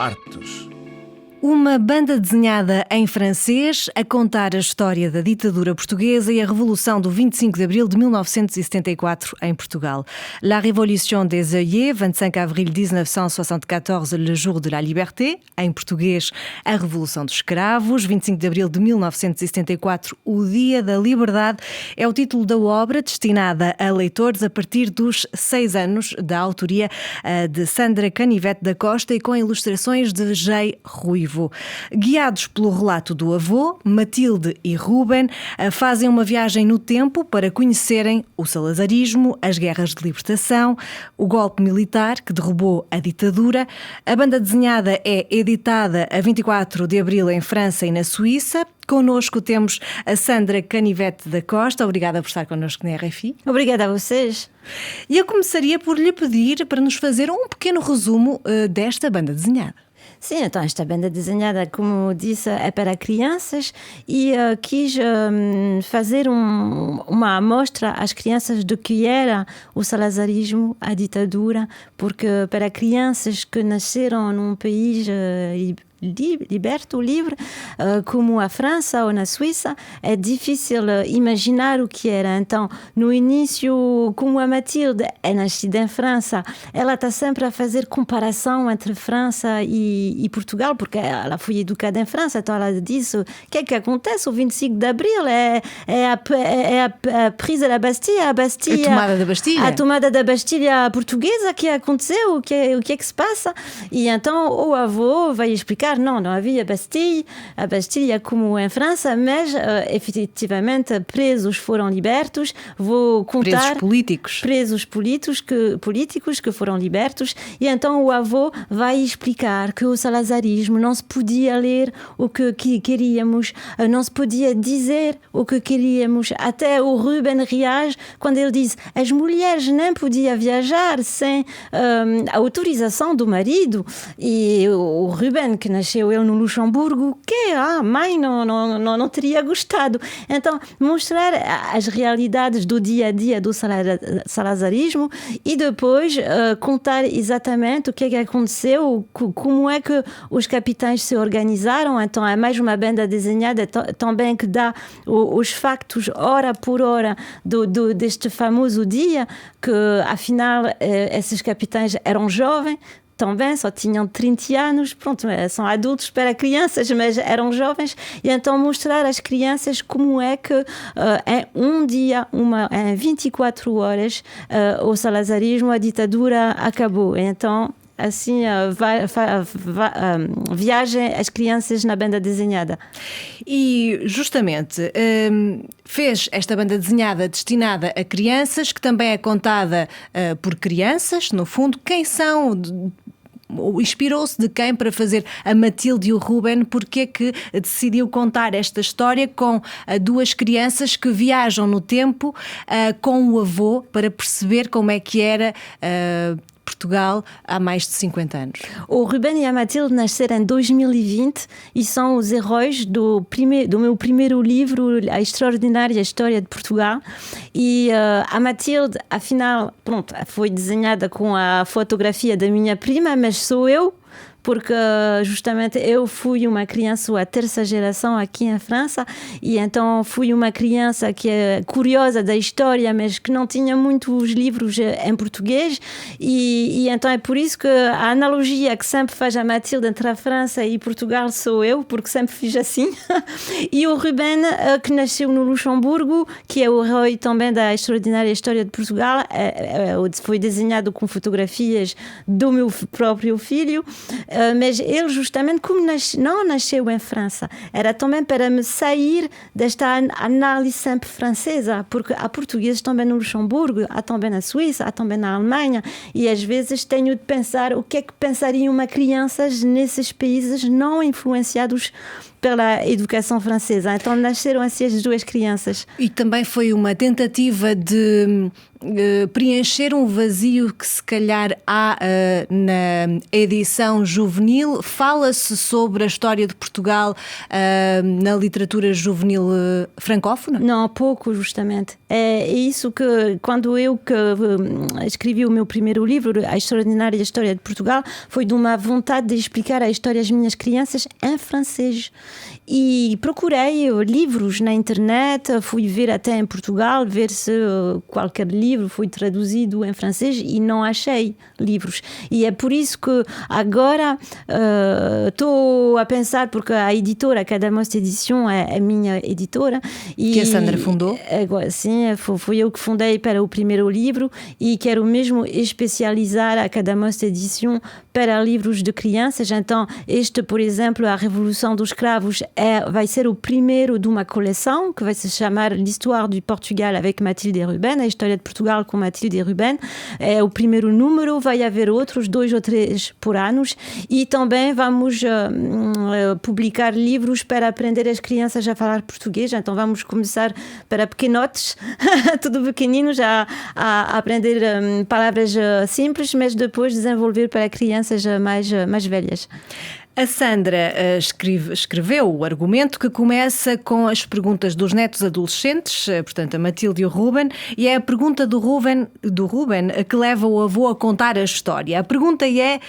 Artes. Uma banda desenhada em francês a contar a história da ditadura portuguesa e a Revolução do 25 de abril de 1974 em Portugal. La Révolution des œillets, 25 avril 1974, le jour de la liberté, em português, a Revolução dos Escravos, 25 de abril de 1974, o Dia da Liberdade, é o título da obra destinada a leitores a partir dos 6 anos, da autoria de Sandra Canivete da Costa e com ilustrações de Jay Ruivo. Guiados pelo relato do avô, Matilde e Ruben fazem uma viagem no tempo para conhecerem o salazarismo, as guerras de libertação, o golpe militar que derrubou a ditadura. A banda desenhada é editada a 24 de abril em França e na Suíça. Connosco temos a Sandra Canivete da Costa. Obrigada por estar connosco na RFI. Obrigada a vocês. E eu começaria por lhe pedir para nos fazer um pequeno resumo desta banda desenhada. Sim, então esta banda desenhada, como disse, é para crianças e quis fazer uma amostra às crianças do que era o salazarismo, a ditadura, porque para crianças que nasceram num país liberto, livre, como a França ou na Suíça, é difícil imaginar o que era. Então, no início, como a Matilde é nascida em França, ela está sempre a fazer comparação entre França e Portugal, porque ela foi educada em França, então ela diz o que é que acontece o 25 de Abril, é a prise da Bastilha, a tomada da Bastilha. A tomada da Bastilha portuguesa que aconteceu, o que é que se passa. E então o avô vai explicar, não havia Bastilha, a Bastilha como em França, mas efetivamente presos foram libertos. Vou contar presos políticos que foram libertos, e então o avô vai explicar que o salazarismo não se podia ler o que queríamos, não se podia dizer o que queríamos. Até o Ruben reage quando ele diz as mulheres nem podiam viajar sem a autorização do marido, e o Ruben, que nasceu ele no Luxemburgo, que a mãe não teria gostado. Então, mostrar as realidades do dia a dia do salazarismo e depois contar exatamente o que é que aconteceu, como é que os capitães se organizaram. Então, é mais uma banda desenhada também que dá os factos hora por hora deste famoso dia, que afinal esses capitães eram jovens, também só tinham 30 anos, pronto, são adultos para crianças, mas eram jovens, e então mostrar às crianças como é que em um dia, em 24 horas, o salazarismo, a ditadura acabou. Então, assim, viagem as crianças na banda desenhada. E justamente fez esta banda desenhada destinada a crianças, que também é contada por crianças, no fundo. Quem são? Inspirou-se de quem para fazer a Matilde e o Ruben? Porque é que decidiu contar esta história com duas crianças que viajam no tempo com o avô para perceber como é que era Portugal há mais de 50 anos? O Ruben e a Matilde nasceram em 2020 e são os heróis do meu primeiro livro, A Extraordinária História de Portugal. E a Matilde, afinal, pronto, foi desenhada com a fotografia da minha prima, mas sou eu, porque justamente eu fui uma criança a terceira geração aqui em França, e então fui uma criança que é curiosa da história, mas que não tinha muitos livros em português, e então é por isso que a analogia que sempre faz a Matilde entre a França e Portugal sou eu, porque sempre fiz assim. E o Ruben, que nasceu no Luxemburgo, que é o herói também da Extraordinária História de Portugal, foi desenhado com fotografias do meu próprio filho. Mas ele justamente, como não nasceu em França, era também para me sair desta análise sempre francesa, porque há portugueses também no Luxemburgo, há também na Suíça, há também na Alemanha, e às vezes tenho de pensar o que é que pensaria uma criança nesses países não influenciados pela educação francesa. Então nasceram assim as duas crianças. E também foi uma tentativa de preencher um vazio que se calhar há na edição juvenil. Fala-se sobre a história de Portugal na literatura juvenil francófona? Não, pouco, justamente. É isso que, quando eu escrevi o meu primeiro livro, A Extraordinária História de Portugal, foi de uma vontade de explicar a história às minhas crianças em francês. E procurei livros na internet, fui ver até em Portugal, ver se qualquer livro foi traduzido em francês e não achei livros. E é por isso que agora estou a pensar, porque a editora, a Cadamos Edition, é a minha editora. Que a Sandra fundou? Sim, fui eu que fundei para o primeiro livro e quero mesmo especializar a Cadamos Edition para livros de crianças. Então, por exemplo, A Revolução dos Escravos, vai ser o primeiro de uma coleção que vai se chamar L'Histoire du Portugal avec Mathilde et Ruben, a história de Portugal com Mathilde e Ruben. É o primeiro número, vai haver outros 2 ou 3 por ano e também vamos publicar livros para aprender as crianças a falar português. Então vamos começar para pequenotes, tudo pequeninos, a aprender palavras simples, mas depois desenvolver para crianças mais velhas. A Sandra escreveu o argumento que começa com as perguntas dos netos adolescentes, portanto a Matilde e o Ruben, e é a pergunta do Ruben que leva o avô a contar a história. A pergunta é: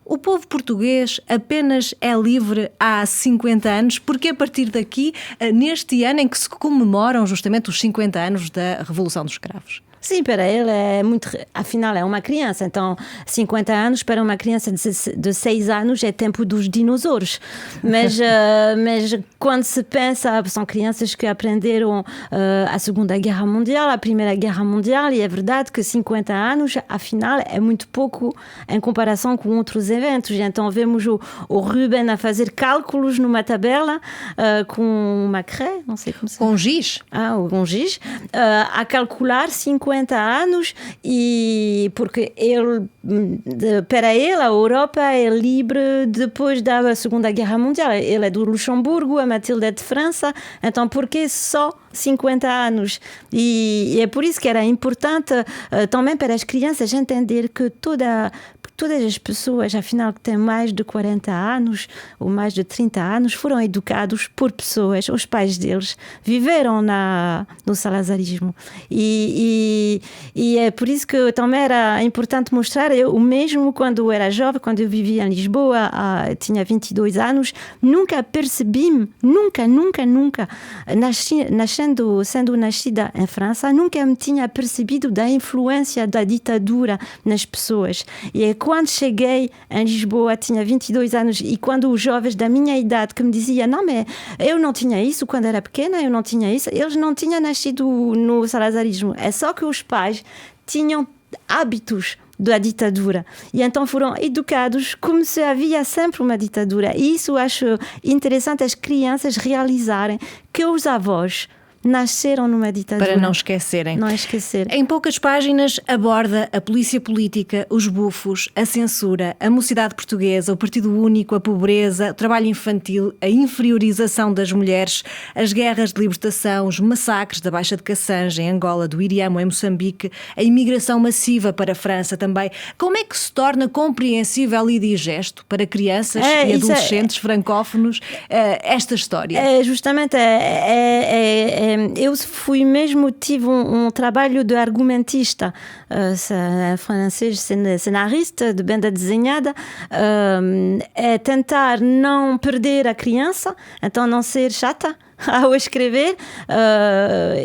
o povo português apenas é livre há 50 anos, porque a partir daqui, neste ano em que se comemoram justamente os 50 anos da Revolução dos Escravos? Sim, para ele é muito... Afinal, é uma criança. Então, 50 anos para uma criança de 6 anos é tempo dos dinossauros. Mas quando se pensa... São crianças que aprenderam a Segunda Guerra Mundial, a Primeira Guerra Mundial, e é verdade que 50 anos, afinal, é muito pouco em comparação com outros eventos. Então, vemos o Ruben a fazer cálculos numa tabela com uma craie, não sei como se chama. Com giz. Com giz. A calcular 50 anos, e porque para ele a Europa é livre depois da Segunda Guerra Mundial. Ele é do Luxemburgo, a Matilde é de França, então por que só 50 anos? E é por isso que era importante também para as crianças entender que todas as pessoas, afinal, que têm mais de 40 anos ou mais de 30 anos, foram educados por pessoas, os pais deles viveram no salazarismo. E é por isso que também era importante mostrar. Eu mesmo, quando era jovem, quando eu vivia em Lisboa, tinha 22 anos, nunca percebi-me, nunca, sendo nascida em França, nunca me tinha percebido da influência da ditadura nas pessoas. E é quando cheguei em Lisboa, tinha 22 anos, e quando os jovens da minha idade que me diziam: não, mas eu não tinha isso quando era pequena, eu não tinha isso, eles não tinham nascido no salazarismo. É só que os pais tinham hábitos da ditadura e então foram educados como se havia sempre uma ditadura. E isso acho interessante as crianças realizarem que os avós nasceram numa ditadura. Para não esquecerem. Não esquecer. Em poucas páginas aborda a polícia política, os bufos, a censura, a mocidade portuguesa, o Partido Único, a pobreza, o trabalho infantil, a inferiorização das mulheres, as guerras de libertação, os massacres da Baixa de Cassange, em Angola, do Iriamo, em Moçambique, a imigração massiva para a França também. Como é que se torna compreensível e digesto para crianças e adolescentes francófonos esta história? Justamente eu tive um trabalho de argumentista, francês, cenarista de banda desenhada, é tentar não perder a criança, então não ser chata ao escrever,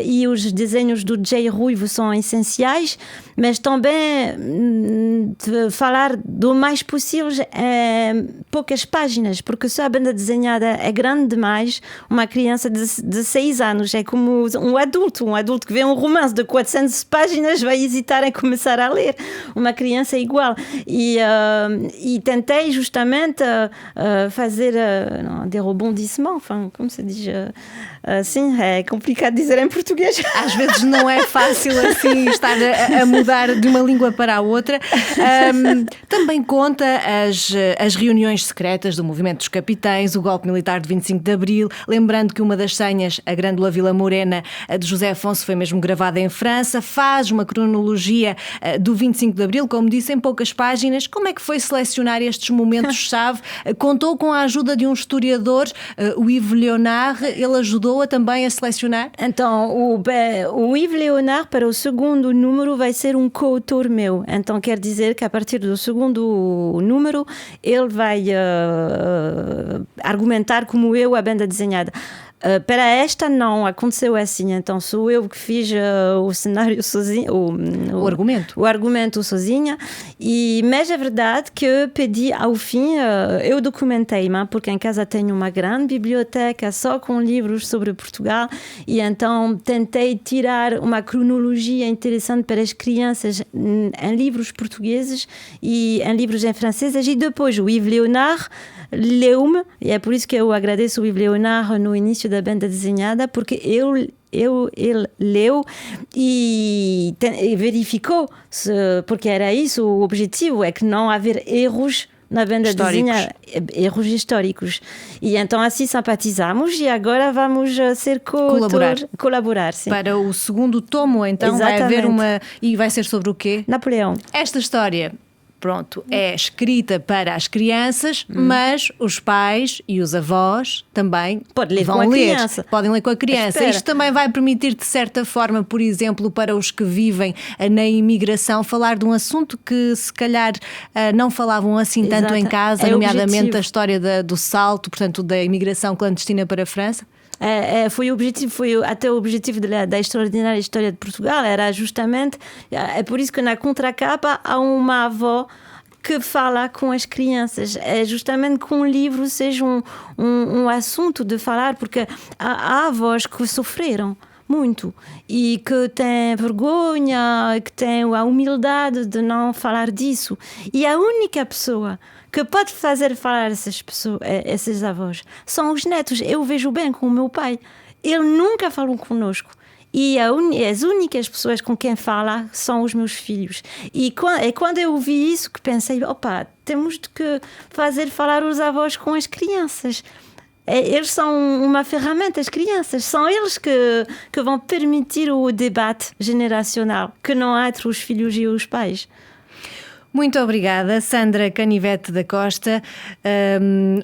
e os desenhos do J. Ruivo são essenciais, mas também falar do mais possível poucas páginas, porque se a banda desenhada é grande demais, uma criança de 6 anos é como um adulto que vê um romance de 400 páginas vai hesitar em começar a ler. Uma criança é igual. E tentei justamente fazer des rebondissements, como se diz, sim, é complicado dizer em português. Às vezes não é fácil assim estar a mudar de uma língua para a outra. Também conta as reuniões secretas do Movimento dos Capitães, o golpe militar de 25 de Abril, lembrando que uma das senhas, a Grândola Vila Morena, de José Afonso, foi mesmo gravada em França. Faz uma cronologia do 25 de Abril, como disse, em poucas páginas. Como é que foi selecionar estes momentos-chave? Contou com a ajuda de um historiador, o Yves Léonard. Ele ajudou-a também a selecionar? Então, o Yves Léonard, para o segundo número, vai ser um coautor meu. Então, quer dizer que a partir do segundo número, ele vai argumentar como eu a banda desenhada. Para esta não aconteceu assim, então sou eu que fiz o cenário sozinha, o argumento sozinha, mas é verdade que pedi ao fim, eu documentei-me, porque em casa tenho uma grande biblioteca só com livros sobre Portugal, e então tentei tirar uma cronologia interessante para as crianças em livros portugueses e em livros em francês, e depois o Yves Léonard leu-me, e é por isso que eu agradeço o Yves Léonard no início da banda desenhada, porque ele leu e verificou, porque era isso o objetivo, é que não haver erros na banda desenhada, erros históricos. E então assim simpatizamos e agora vamos ser colaborar sim. Para o segundo tomo, então. Exatamente. Vai haver uma... E vai ser sobre o quê? Napoleão. Esta história... Pronto, é escrita para as crianças, mas os pais e os avós também vão ler. Podem ler com a criança. Isto também vai permitir, de certa forma, por exemplo, para os que vivem na imigração, falar de um assunto que se calhar não falavam assim tanto em casa, nomeadamente a história do salto, portanto, da imigração clandestina para a França. Foi até o objetivo da extraordinária história de Portugal, era justamente, é por isso que na contracapa há uma avó que fala com as crianças, é justamente que um livro seja um assunto de falar, porque há avós que sofreram muito e que têm vergonha, que têm a humildade de não falar disso, e a única pessoa que pode fazer falar esses avós são os netos. Eu vejo bem com o meu pai, ele nunca falou conosco, e as únicas pessoas com quem fala são os meus filhos. E quando eu vi isso que pensei, temos que fazer falar os avós com as crianças. Eles são uma ferramenta, as crianças, são eles que vão permitir o debate generacional que não há entre os filhos e os pais. Muito obrigada, Sandra Canivete da Costa.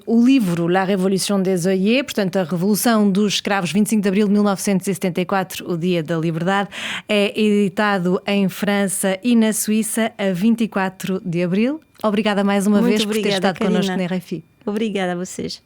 O livro La Révolution des œillets, portanto a Revolução dos Escravos, 25 de abril de 1974, o Dia da Liberdade, é editado em França e na Suíça a 24 de abril. Obrigada mais uma vez por ter estado connosco na RFI. Obrigada a vocês.